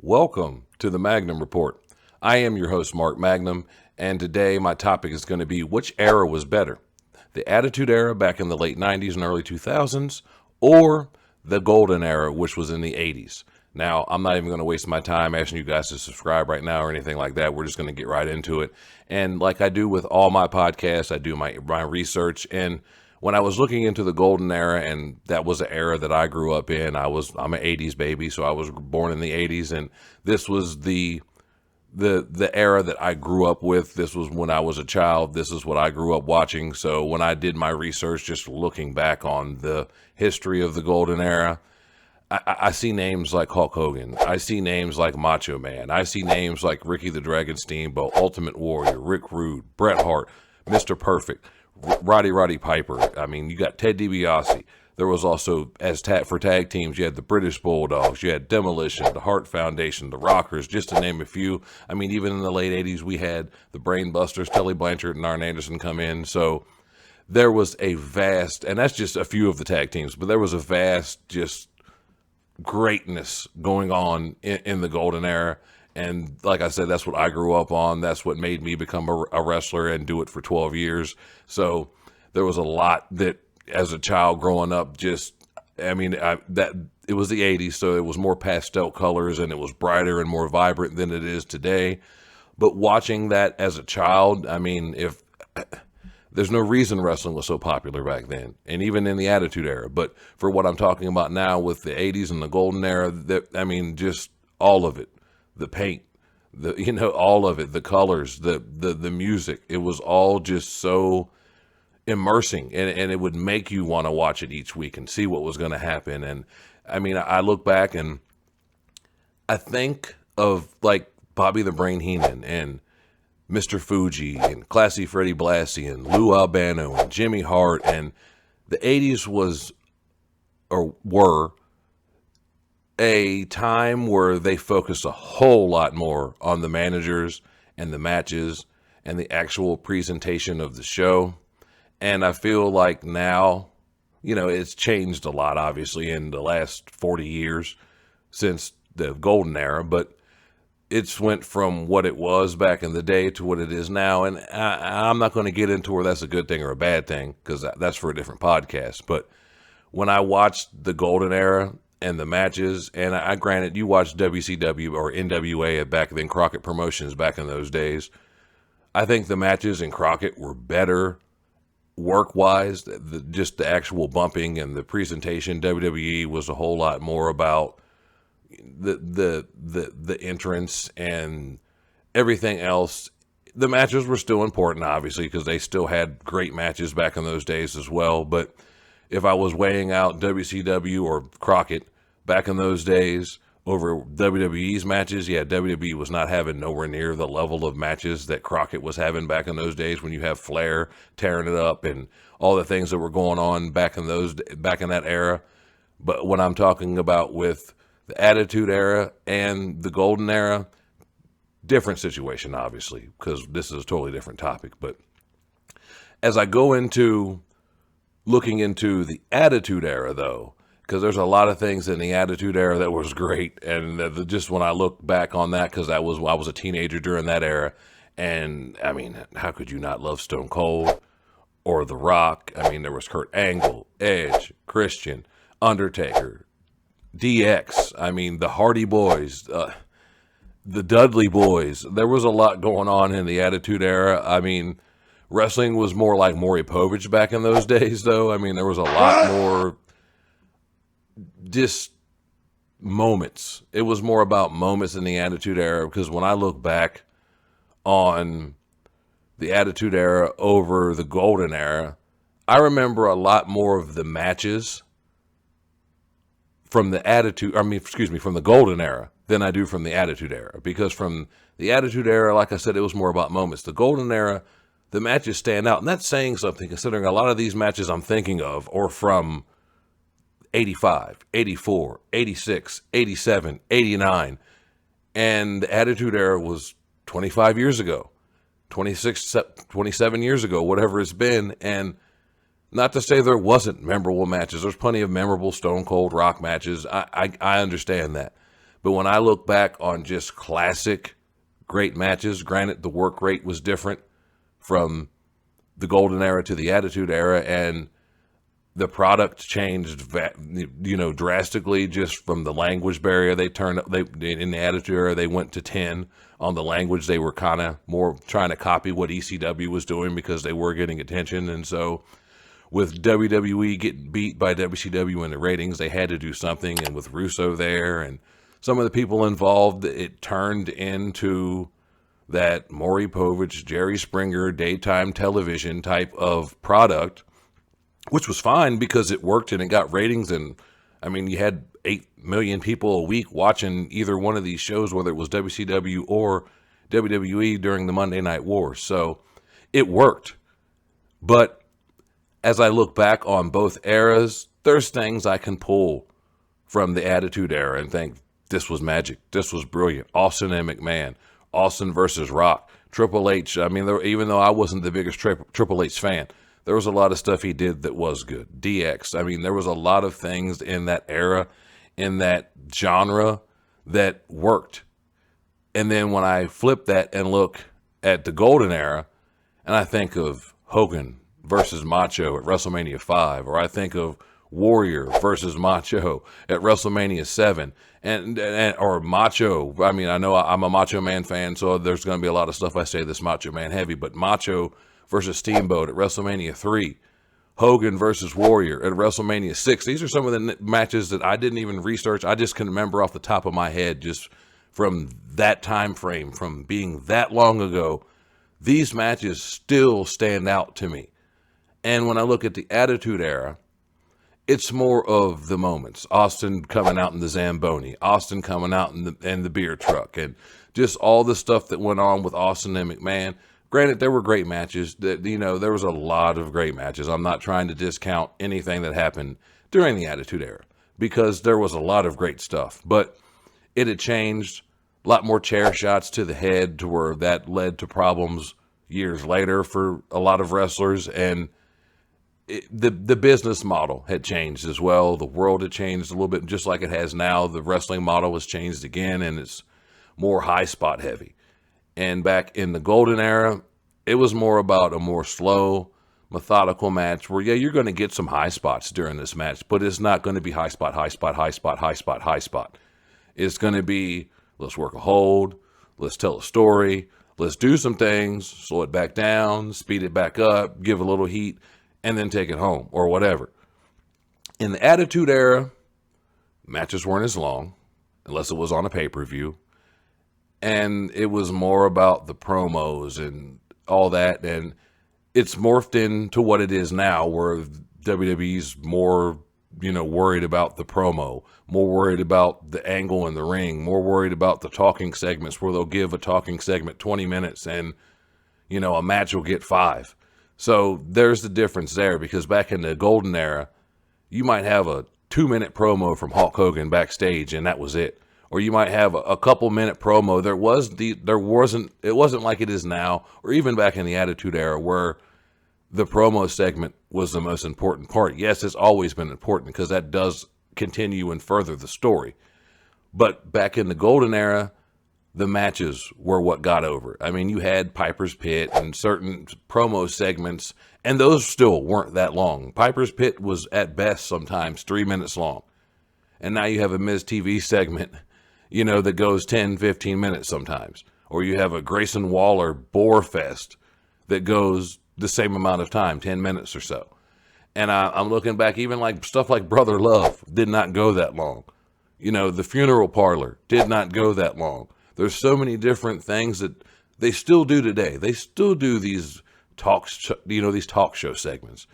Welcome to the Magnum Report. I am your host, Mark Magnum, and today my topic is going to be which era was better? The Attitude Era back in the late 90s and early 2000s, or the Golden Era, which was in the 80s? Now, I'm not even going to waste my time asking you guys to subscribe right now or anything like that. We're just going to get right into it. And like I do with all my podcasts, I do my research. And when I was looking into the Golden Era, and that was the era that I grew up in, I'm an 80s baby, so I was born in the 80s, and this was the era that I grew up with. This was when I was a child. This is what I grew up watching. So when I did my research, just looking back on the history of the Golden Era, I see names like Hulk Hogan. I see names like Macho Man. I see names like Ricky the Dragon Steamboat, Ultimate Warrior, Rick Rude, Bret Hart, Mr. Perfect, Roddy Piper. I mean, you got Ted DiBiase. There was also, for tag teams, you had the British Bulldogs, you had Demolition, the Hart Foundation, the Rockers, just to name a few. I mean, even in the late 80s, we had the Brain Busters, Tully Blanchard and Arn Anderson come in. So there was a vast, and that's just a few of the tag teams, but there was a vast just greatness going on in the Golden Era. And like I said, that's what I grew up on. That's what made me become a wrestler and do it for 12 years. So there was a lot that, as a child growing up, that it was the 80s, so it was more pastel colors and it was brighter and more vibrant than it is today. But watching that as a child, I mean, if there's no reason wrestling was so popular back then, and even in the Attitude Era. But for what I'm talking about now with the 80s and the Golden Era, just all of it. The paint, all of it, the colors, the music, it was all just so immersing, and it would make you want to watch it each week and see what was going to happen. And I mean, I look back and I think of like Bobby the Brain Heenan and Mr. Fuji and Classy Freddie Blassie and Lou Albano and Jimmy Hart, and the 80s were a time where they focused a whole lot more on the managers and the matches and the actual presentation of the show. And I feel like now, it's changed a lot, obviously, in the last 40 years since the Golden Era, but it's went from what it was back in the day to what it is now. And I'm not going to get into whether that's a good thing or a bad thing, because that's for a different podcast. But when I watched the Golden Era and the matches, and I granted, you watched WCW or NWA back then, Crockett Promotions back in those days. I think the matches in Crockett were better work-wise, just the actual bumping and the presentation. WWE was a whole lot more about the entrance and everything else. The matches were still important, obviously, because they still had great matches back in those days as well. But if I was weighing out WCW or Crockett back in those days over WWE's matches, yeah, WWE was not having nowhere near the level of matches that Crockett was having back in those days, when you have Flair tearing it up and all the things that were going on back in that era. But when I'm talking about with the Attitude Era and the Golden Era, different situation, obviously, because this is a totally different topic. But as I go into looking into the Attitude Era, though, because there's a lot of things in the Attitude Era that was great, and just when I look back on that, because I was a teenager during that era, and I mean, how could you not love Stone Cold or The Rock? I mean, there was Kurt Angle, Edge, Christian, Undertaker, DX. I mean, the Hardy Boys, the Dudley Boys. There was a lot going on in the Attitude Era. I mean, wrestling was more like Maury Povich back in those days, though. I mean, there was a lot more just moments. It was more about moments in the Attitude Era, because when I look back on the Attitude Era over the Golden Era, I remember a lot more of the matches from the from the Golden Era than I do from the Attitude Era, because from the Attitude Era, like I said, it was more about moments. The Golden Era, the matches stand out, and that's saying something, considering a lot of these matches I'm thinking of are from 85, 84, 86, 87, 89, and the Attitude Era was 25 years ago, 26, 27 years ago, whatever it's been. And not to say there wasn't memorable matches. There's plenty of memorable Stone Cold Rock matches. I understand that. But when I look back on just classic great matches, granted the work rate was different from the golden era to the attitude era, and the product changed, drastically just from the language barrier. They in the attitude era, they went to 10 on the language. They were kind of more trying to copy what ECW was doing because they were getting attention. And so with WWE getting beat by WCW in the ratings, they had to do something. And with Russo there and some of the people involved, it turned into that Maury Povich, Jerry Springer, daytime television type of product, which was fine because it worked and it got ratings. And I mean, you had 8 million people a week watching either one of these shows, whether it was WCW or WWE during the Monday Night Wars. So it worked. But as I look back on both eras, there's things I can pull from the Attitude Era and think, this was magic. This was brilliant. Austin and McMahon. Austin versus Rock. Triple H. I mean, even though I wasn't the biggest Triple H fan, there was a lot of stuff he did that was good. DX. I mean, there was a lot of things in that era, in that genre, that worked. And then when I flip that and look at the Golden Era, and I think of Hogan versus Macho at WrestleMania 5, or I think of Warrior versus Macho at WrestleMania 7, or Macho. I mean, I know I'm a Macho Man fan, so there's going to be a lot of stuff I say that's Macho Man heavy, but Macho versus Steamboat at WrestleMania 3, Hogan versus Warrior at WrestleMania 6. These are some of the matches that I didn't even research. I just can remember off the top of my head, just from that time frame, from being that long ago. These matches still stand out to me. And when I look at the Attitude Era, it's more of the moments. Austin coming out in the Zamboni, Austin coming out in the beer truck, and just all the stuff that went on with Austin and McMahon. Granted, there were great matches. There was a lot of great matches. I'm not trying to discount anything that happened during the Attitude Era, because there was a lot of great stuff. But it had changed. A lot more chair shots to the head, to where that led to problems years later for a lot of wrestlers. And the business model had changed as well. The world had changed a little bit, just like it has now. The wrestling model has changed again, and it's more high spot heavy. And back in the Golden Era, it was more about a more slow, methodical match where, yeah, you're going to get some high spots during this match, but it's not going to be high spot, high spot, high spot, high spot, high spot. It's going to be, let's work a hold, let's tell a story, let's do some things, slow it back down, speed it back up, give a little heat, and then take it home, or whatever. In the Attitude Era, matches weren't as long, unless it was on a pay-per-view, and it was more about the promos and all that, and it's morphed into what it is now, where WWE's more, worried about the promo, more worried about the angle in the ring, more worried about the talking segments, where they'll give a talking segment 20 minutes and, a match will get 5. So there's the difference there, because back in the Golden Era, you might have a 2-minute promo from Hulk Hogan backstage, and that was it. Or you might have a couple minute promo. It wasn't like it is now, or even back in the Attitude Era, where the promo segment was the most important part. Yes, it's always been important, because that does continue and further the story. But back in the Golden Era, the matches were what got over. I mean, you had Piper's Pit and certain promo segments, and those still weren't that long. Piper's Pit was at best sometimes 3 minutes long. And now you have a Miz TV segment, that goes 10, 15 minutes sometimes. Or you have a Grayson Waller Boar Fest that goes the same amount of time, 10 minutes or so. And I'm looking back, even like stuff like Brother Love did not go that long. The Funeral Parlor did not go that long. There's so many different things that they still do today. They still do these these talk show segments,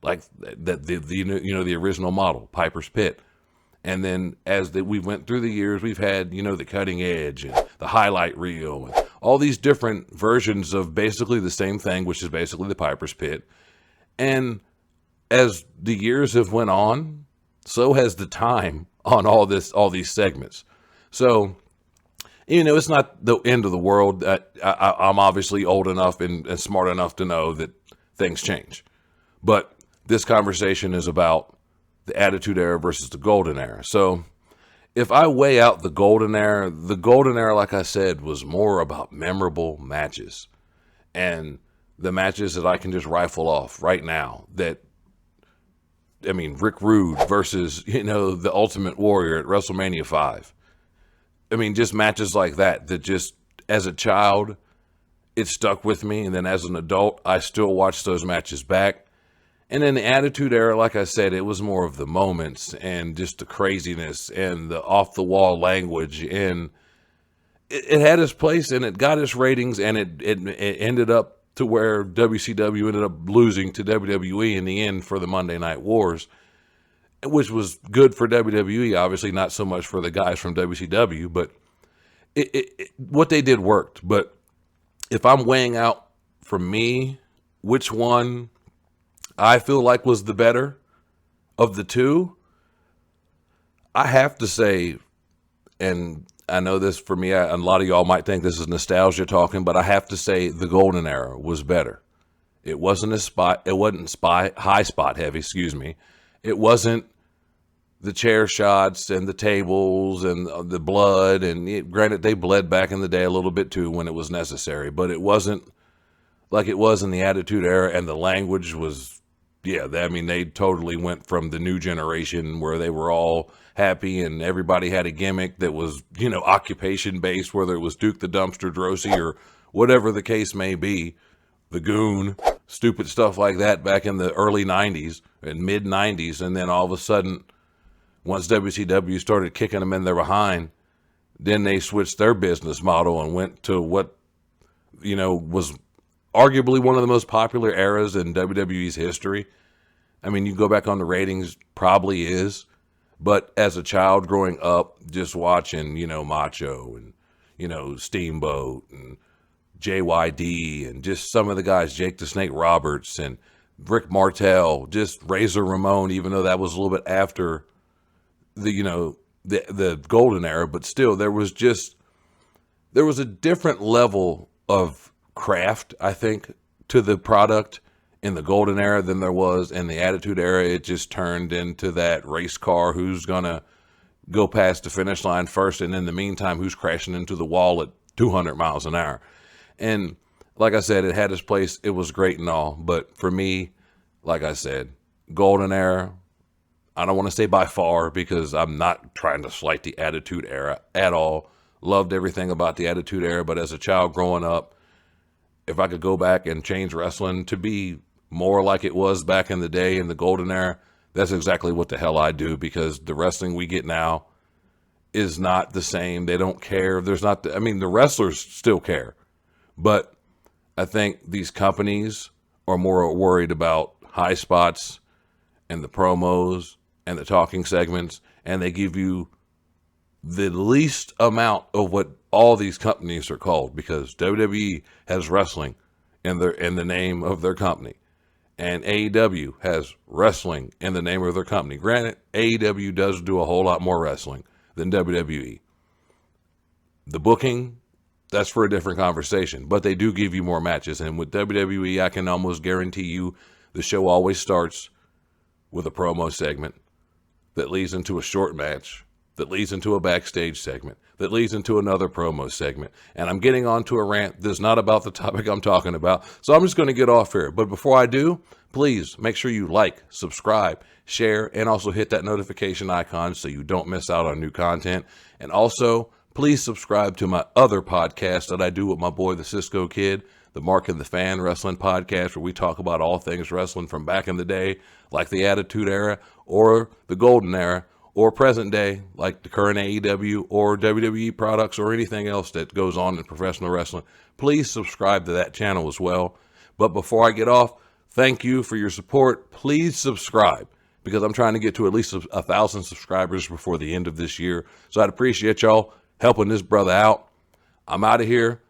like that. The original model, Piper's Pit, and then as we went through the years, we've had the Cutting Edge and the Highlight Reel, and all these different versions of basically the same thing, which is basically the Piper's Pit. And as the years have went on, so has the time on all these segments. So, it's not the end of the world. I'm obviously old enough and smart enough to know that things change. But this conversation is about the Attitude Era versus the Golden Era. So if I weigh out the golden era, like I said, was more about memorable matches. And the matches that I can just rifle off right now Rick Rude versus, the Ultimate Warrior at WrestleMania 5. Just matches like that just, as a child, it stuck with me. And then as an adult, I still watch those matches back. And in the Attitude Era, like I said, it was more of the moments and just the craziness and the off-the-wall language. And it had its place, and it got its ratings, and it ended up to where WCW ended up losing to WWE in the end for the Monday Night Wars, which was good for WWE, obviously not so much for the guys from WCW, but what they did worked. But if I'm weighing out, for me, which one I feel like was the better of the two, I have to say, and I know this for me, a lot of y'all might think this is nostalgia talking, but I have to say the Golden Era was better. It wasn't high spot heavy, excuse me. It wasn't the chair shots and the tables and the blood, and granted, they bled back in the day a little bit too when it was necessary, but it wasn't like it was in the Attitude Era, and the language was, they totally went from the new generation where they were all happy and everybody had a gimmick that was, occupation based, whether it was Duke the Dumpster Droese or whatever the case may be, the Goon, stupid stuff like that back in the early 90s and mid 90s. And then all of a sudden, once WCW started kicking them in their behind, then they switched their business model and went to what, was arguably one of the most popular eras in WWE's history. You go back on the ratings, probably is. But as a child growing up, just watching, Macho and, Steamboat and JYD and just some of the guys, Jake the Snake Roberts and Rick Martel, just Razor Ramon, even though that was a little bit after the Golden Era, but still there was a different level of craft, I think, to the product in the Golden Era than there was in the Attitude Era. It just turned into that race car, who's gonna go past the finish line first, and in the meantime, who's crashing into the wall at 200 miles an hour. And like I said, it had its place. It was great and all, but for me, like I said, Golden Era, I don't want to say by far, because I'm not trying to slight the Attitude Era at all. Loved everything about the Attitude Era, but as a child growing up, if I could go back and change wrestling to be more like it was back in the day in the Golden Era, that's exactly what the hell I do, because the wrestling we get now is not the same. They don't care. The wrestlers still care, but I think these companies are more worried about high spots and the promos and the talking segments, and they give you the least amount of what all these companies are called, because WWE has wrestling in the name of their company, and AEW has wrestling in the name of their company. Granted, AEW does do a whole lot more wrestling than WWE. The booking, that's for a different conversation, but they do give you more matches. And with WWE, I can almost guarantee you the show always starts with a promo segment that leads into a short match, that leads into a backstage segment, that leads into another promo segment. And I'm getting onto a rant that's not about the topic I'm talking about, so I'm just going to get off here. But before I do, please make sure you like, subscribe, share, and also hit that notification icon so you don't miss out on new content. And also, please subscribe to my other podcast that I do with my boy, the Cisco Kid, the Mark and the Fan Wrestling Podcast, where we talk about all things wrestling from back in the day, like the Attitude Era or the Golden Era, or present day, like the current AEW or WWE products or anything else that goes on in professional wrestling. Please subscribe to that channel as well. But before I get off, thank you for your support. Please subscribe, because I'm trying to get to at least 1,000 subscribers before the end of this year. So I'd appreciate y'all helping this brother out. I'm out of here.